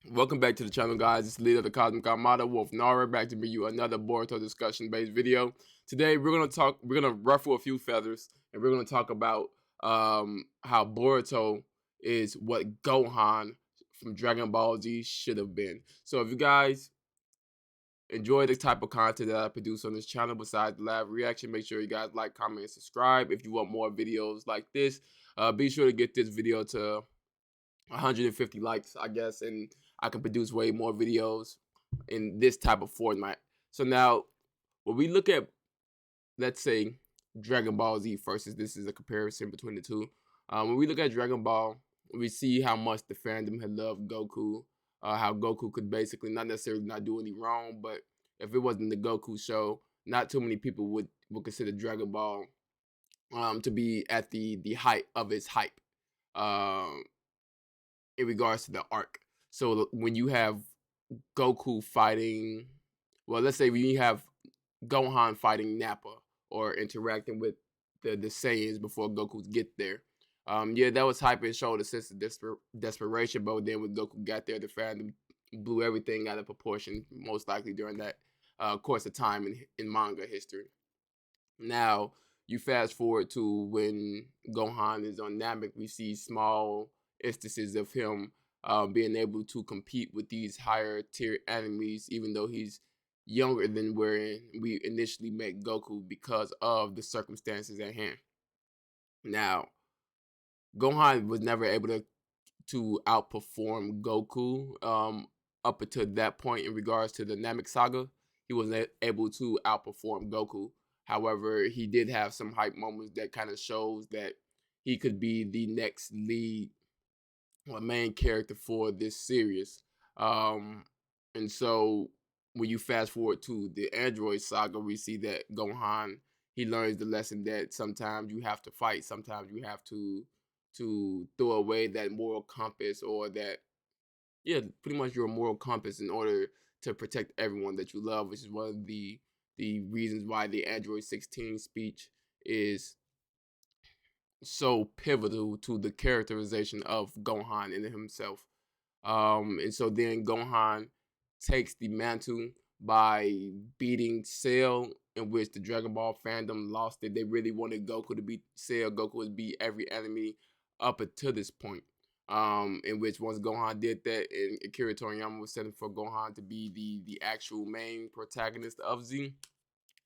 Welcome back to the channel, guys. It's leader of the Cosmic Armada, Wolf Nara, back to bring you another Boruto discussion-based video. Today, we're gonna ruffle a few feathers, and we're gonna talk about how Boruto is what Gohan from Dragon Ball Z should have been. So, if you guys enjoy the type of content that I produce on this channel, besides the live reaction, make sure you guys like, comment, and subscribe. If you want more videos like this, be sure to get this video to 150 likes, I guess, and I can produce way more videos in this type of format. So now, when we look at, let's say, Dragon Ball Z versus, this is a comparison between the two. When we look at Dragon Ball, we see how much the fandom had loved Goku, how Goku could basically not necessarily not do any wrong, but if it wasn't the Goku show, not too many people would consider Dragon Ball to be at the height of its hype. Um, in regards to the arc. So when you have Goku fighting, well, let's say when you have Gohan fighting Nappa or interacting with the Saiyans before Goku get there. Yeah, that was hype and showed a sense of desperation, but then when Goku got there, the fandom blew everything out of proportion, most likely during that course of time in manga history. Now, you fast forward to when Gohan is on Namek, we see small instances of him being able to compete with these higher tier enemies, even though he's younger than where we initially met Goku because of the circumstances at hand. Now, Gohan was never able to outperform Goku up until that point in regards to the Namek saga. He wasn't able to outperform Goku. However, he did have some hype moments that kind of shows that he could be the next lead or main character for this series. Um, and so when you fast forward to the Android saga, we see that Gohan, he learns the lesson that sometimes you have to fight, sometimes you have to throw away that moral compass, or that, yeah, pretty much your moral compass, in order to protect everyone that you love, which is one of the reasons why the Android 16 speech is so pivotal to the characterization of Gohan in himself. And so then Gohan takes the mantle by beating Cell, in which the Dragon Ball fandom lost it. They really wanted Goku to beat Cell. Goku was beat every enemy up until this point. In which once Gohan did that, and Akira Toriyama was setting for Gohan to be the actual main protagonist of Z,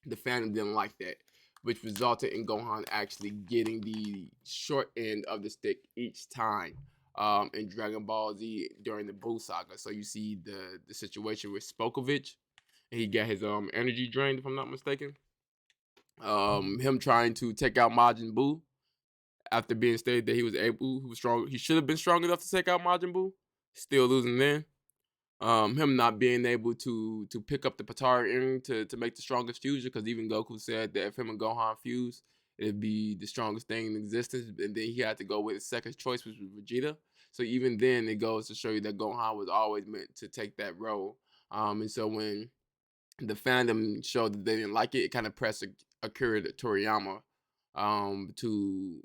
the fandom didn't like that, which resulted in Gohan actually getting the short end of the stick each time in Dragon Ball Z during the Buu saga. So you see the situation with Spokovich, and he got his energy drained, if I'm not mistaken. Him trying to take out Majin Buu after being stated that he was strong. He should have been strong enough to take out Majin Buu, still losing then. Him not being able to pick up the Patara earring to make the strongest fusion, because even Goku said that if him and Gohan fuse, it'd be the strongest thing in existence, and then he had to go with his second choice, which was Vegeta. So even then, it goes to show you that Gohan was always meant to take that role. And so when the fandom showed that they didn't like it, it kind of pressed Akira Toriyama to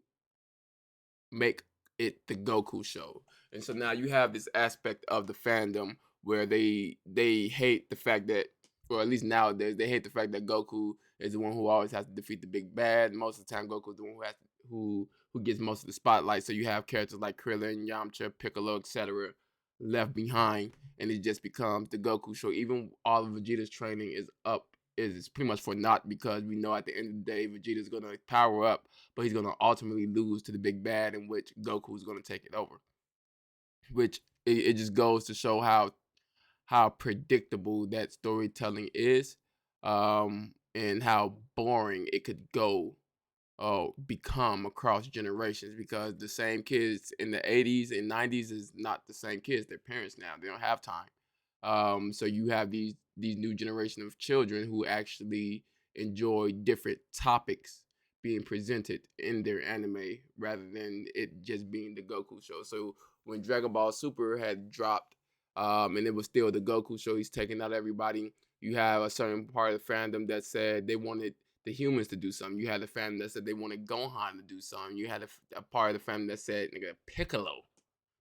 make it the Goku show. And so now you have this aspect of the fandom where they hate the fact that, or at least nowadays, they hate the fact that Goku is the one who always has to defeat the big bad. Most of the time, Goku is the one who gets most of the spotlight. So you have characters like Krillin, Yamcha, Piccolo, etc. left behind, and it just becomes the Goku show. Even all of Vegeta's training is pretty much for naught, because we know at the end of the day Vegeta's gonna power up, but he's gonna ultimately lose to the big bad, in which Goku's gonna take it over. Which it just goes to show how predictable that storytelling is, and how boring it could go become across generations, because the same kids in the 80s and 90s is not the same kids. They're parents now. They don't have time. So you have these new generation of children who actually enjoy different topics being presented in their anime, rather than it just being the Goku show. So when Dragon Ball Super had dropped, and it was still the Goku show, he's taking out everybody. You have a certain part of the fandom that said they wanted the humans to do something. You had a fandom that said they wanted Gohan to do something. You had a part of the fandom that said, nigga, Piccolo.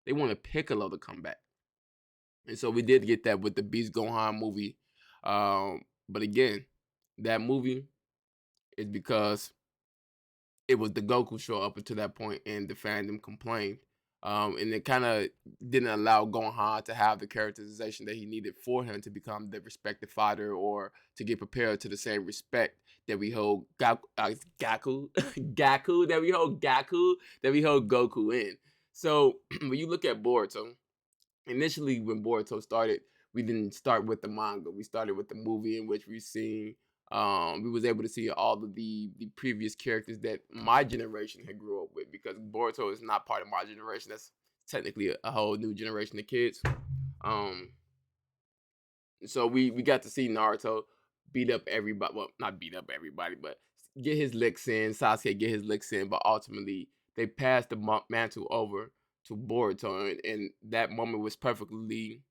They wanted Piccolo to come back. And so we did get that with the Beast Gohan movie. But again, that movie is because it was the Goku show up until that point, and the fandom complained. And it kind of didn't allow Gohan to have the characterization that he needed for him to become the respected fighter, or to get prepared to the same respect that we hold Gaku, Gaku that we hold Goku in. So when you look at Boruto, initially when Boruto started, we didn't start with the manga. We started with the movie, in which we was able to see all of the previous characters that my generation had grew up with, because Boruto is not part of my generation. That's technically a whole new generation of kids. Um, so we got to see Naruto beat up everybody. Well, not beat up everybody, but get his licks in. Sasuke get his licks in, but ultimately they passed the mantle over to Boruto, and that moment was perfectly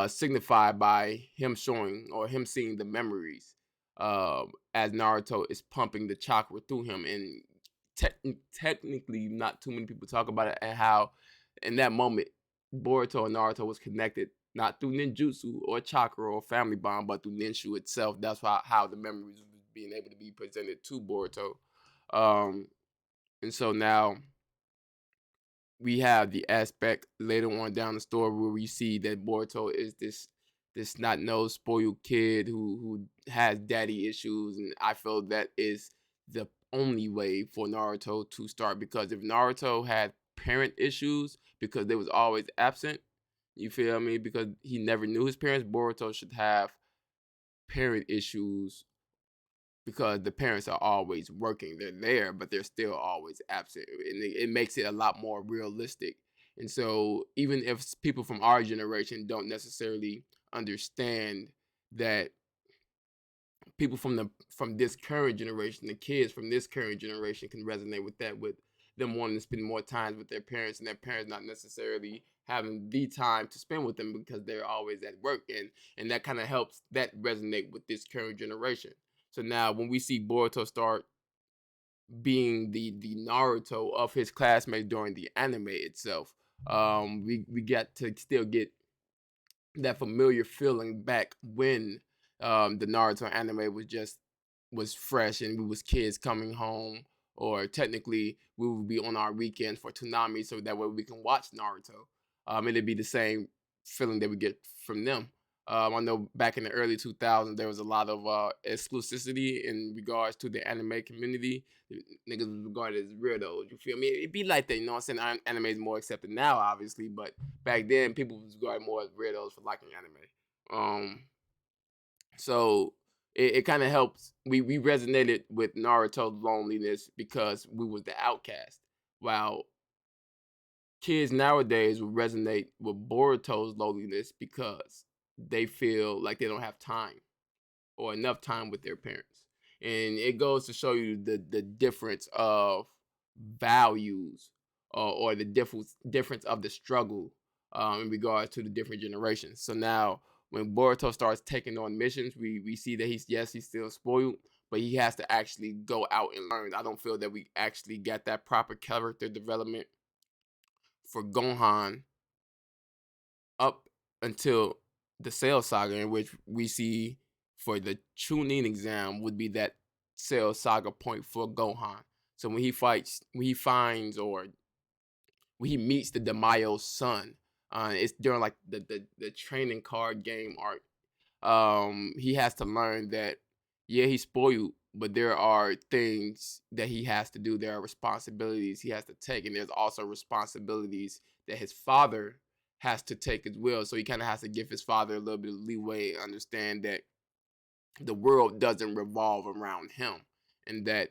signified by him showing, or him seeing, the memories as Naruto is pumping the chakra through him. And technically, not too many people talk about it, and how in that moment Boruto and Naruto was connected, not through ninjutsu or chakra or family bond, but through ninshu itself. That's how the memories was being able to be presented to Boruto. Um, and so now we have the aspect later on down the story where we see that Boruto is this not nosed spoiled kid who has daddy issues, and I feel that is the only way for Naruto to start, because if Naruto had parent issues because they was always absent, you feel me? Because he never knew his parents, Boruto should have parent issues because the parents are always working. They're there, but they're still always absent. And it makes it a lot more realistic. And so even if people from our generation don't necessarily understand that, people from this current generation, the kids from this current generation, can resonate with that, with them wanting to spend more time with their parents, and their parents not necessarily having the time to spend with them because they're always at work. And that kind of helps that resonate with this current generation. So now when we see Boruto start being the Naruto of his classmates during the anime itself, we got to still get that familiar feeling back when the Naruto anime was fresh, and we was kids coming home, or technically we would be on our weekends for Toonami, so that way we can watch Naruto. It'd be the same feeling that we get from them. I know back in the early 2000s there was a lot of exclusivity in regards to the anime community. Niggas was regarded as weirdos. You feel me? It'd be like that, you know what I'm saying? Anime is more accepted now, obviously, but back then people was regarded more as weirdos for liking anime. So it kind of helps. We resonated with Naruto's loneliness because we was the outcast, while kids nowadays will resonate with Boruto's loneliness because they feel like they don't have time or enough time with their parents. And it goes to show you the difference of values, or the difference of the struggle in regards to the different generations. So now when Boruto starts taking on missions, we see that he's still spoiled, but he has to actually go out and learn. I don't feel that we actually got that proper character development for Gohan up until the Cell Saga, in which we see for the Chunin exam would be that Cell Saga point for Gohan. So when he fights, when he finds, or when he meets the Damayo's son, it's during like the training card game arc. He has to learn that, yeah, he's spoiled, but there are things that he has to do. There are responsibilities he has to take, and there's also responsibilities that his father has to take as well. So he kind of has to give his father a little bit of leeway and understand that the world doesn't revolve around him, and that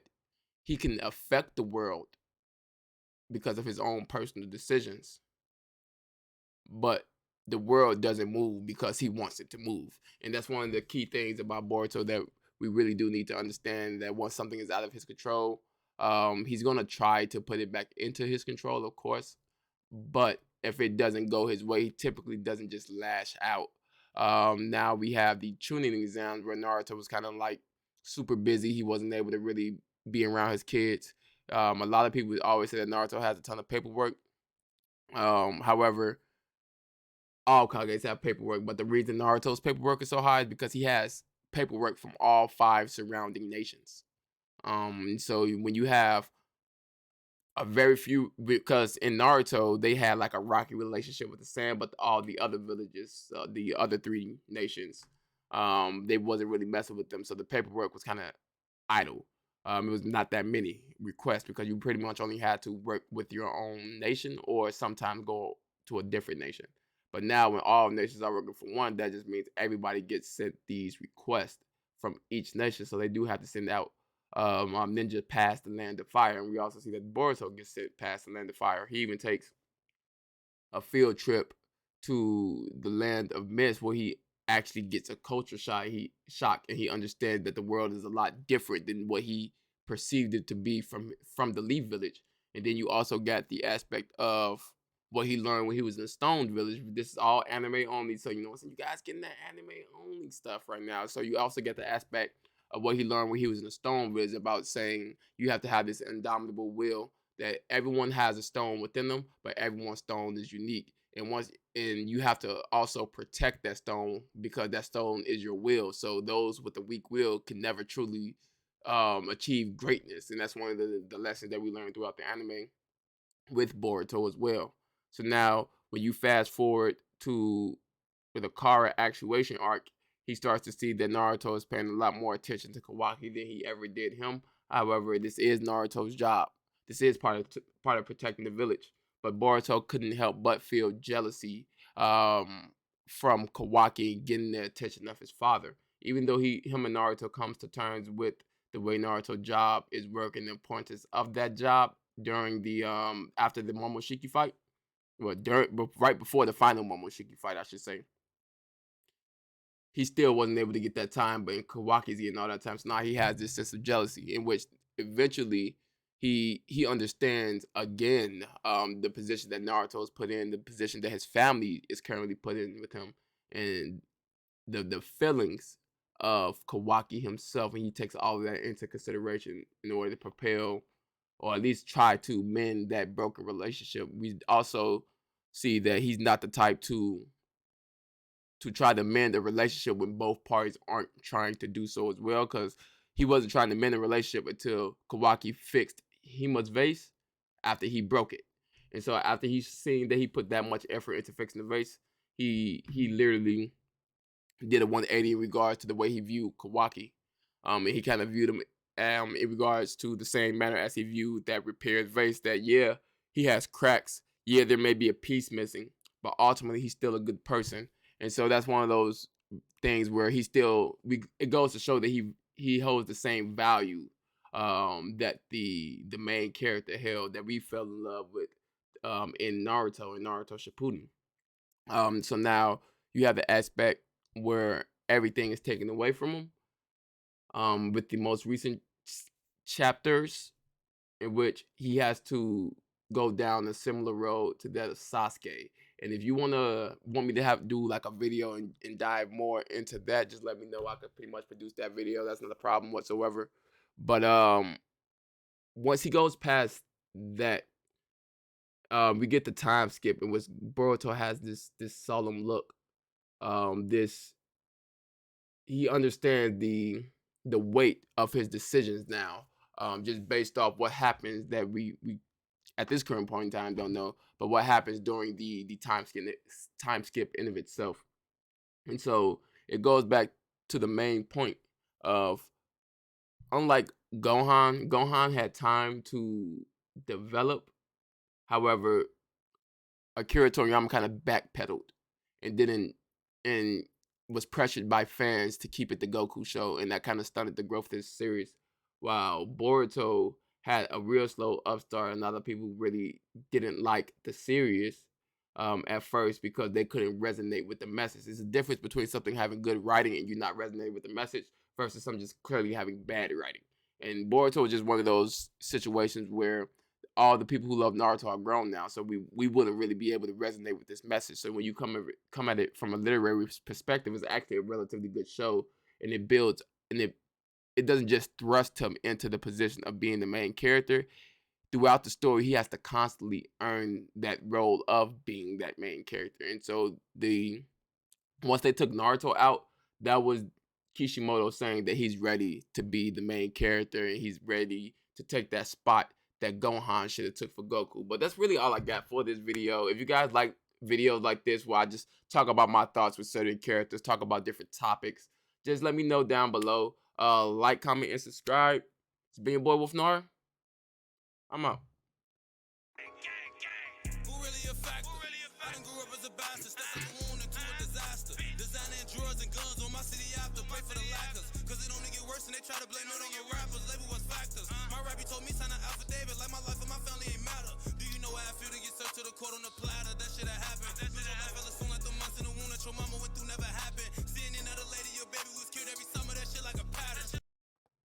he can affect the world because of his own personal decisions, but the world doesn't move because he wants it to move. And that's one of the key things about Boruto that we really do need to understand, that once something is out of his control, he's going to try to put it back into his control, of course. But if it doesn't go his way, he typically doesn't just lash out. Now we have the tuning exams where Naruto was kind of like super busy. He wasn't able to really be around his kids. A lot of people always say that Naruto has a ton of paperwork. However, all Kages have paperwork, but the reason Naruto's paperwork is so high is because he has paperwork from all 5 surrounding nations. So when you have a very few, because in Naruto they had like a rocky relationship with the Sand, but all the other villages, the other 3 nations, they wasn't really messing with them, so the paperwork was kind of idle. It was not that many requests because you pretty much only had to work with your own nation or sometimes go to a different nation. But now when all nations are working for one, that just means everybody gets sent these requests from each nation, so they do have to send out ninja past the land of fire. And we also see that Boruto gets sent past the land of fire. He even takes a field trip to the land of mist where he actually gets a culture shock and he understands that the world is a lot different than what he perceived it to be from the Leaf Village. And then you also got the aspect of what he learned when he was in the Stone Village. This is all anime only, so so you guys getting that anime only stuff right now. So you also get the aspect of what he learned when he was in the Stone Village about saying you have to have this indomitable will, that everyone has a stone within them, but everyone's stone is unique. And you have to also protect that stone because that stone is your will. So those with a weak will can never truly achieve greatness. And that's one of the lessons that we learned throughout the anime with Boruto as well. So now when you fast forward to the Kara actuation arc, he starts to see that Naruto is paying a lot more attention to Kawaki than he ever did him. However, this is Naruto's job. This is part of protecting the village. But Boruto couldn't help but feel jealousy from Kawaki getting the attention of his father. Even though him and Naruto comes to terms with the way Naruto's job is working, the importance of that job during the after the Momoshiki fight, well, right before the final Momoshiki fight, I should say, he still wasn't able to get that time, but in Kawaki's getting all that time. So now he has this sense of jealousy in which eventually he understands again the position that Naruto is put in, the position that his family is currently put in with him, and the feelings of Kawaki himself, and he takes all of that into consideration in order to propel or at least try to mend that broken relationship. We also see that he's not the type to try to mend a relationship when both parties aren't trying to do so as well, because he wasn't trying to mend a relationship until Kawaki fixed Hima's vase after he broke it. And so after he's seen that he put that much effort into fixing the vase, he literally did a 180 in regards to the way he viewed Kawaki. And he kind of viewed him in regards to the same manner as he viewed that repaired vase, that yeah, he has cracks. Yeah, there may be a piece missing, but ultimately he's still a good person. And so that's one of those things where it goes to show that he holds the same value that the main character held, that we fell in love with in Naruto Shippuden. So now you have the aspect where everything is taken away from him. With the most recent chapters in which he has to go down a similar road to that of Sasuke. And if you want me to do like a video and dive more into that, just let me know. I could pretty much produce that video. That's not a problem whatsoever. But once he goes past that, we get the time skip in which Boruto has this solemn look. He understands the weight of his decisions now, just based off what happens that we at this current point in time don't know, but what happens during the time skip in of itself. And so it goes back to the main point of, unlike Gohan had time to develop. However, Akira Toriyama kind of backpedaled and didn't and was pressured by fans to keep it the Goku show, and that kind of stunted the growth of this series. While Boruto had a real slow upstart, and a lot of people really didn't like the series at first because they couldn't resonate with the message. There's a difference between something having good writing and you not resonating with the message versus something just clearly having bad writing. And Boruto was just one of those situations where all the people who love Naruto are grown now, so we wouldn't really be able to resonate with this message. So when you come at it from a literary perspective, it's actually a relatively good show, and it builds, and it doesn't just thrust him into the position of being the main character. throughout the story, he has to constantly earn that role of being that main character. And so once they took Naruto out, that was Kishimoto saying that he's ready to be the main character and he's ready to take that spot that Gohan should have took for Goku. But that's really all I got for this video. If you guys like videos like this where I just talk about my thoughts with certain characters, talk about different topics, just let me know down below. Like, comment, and subscribe. It's been your boy Wolf Nara. I'm out. They try to blame it on the rappers, label was factors. My rap be told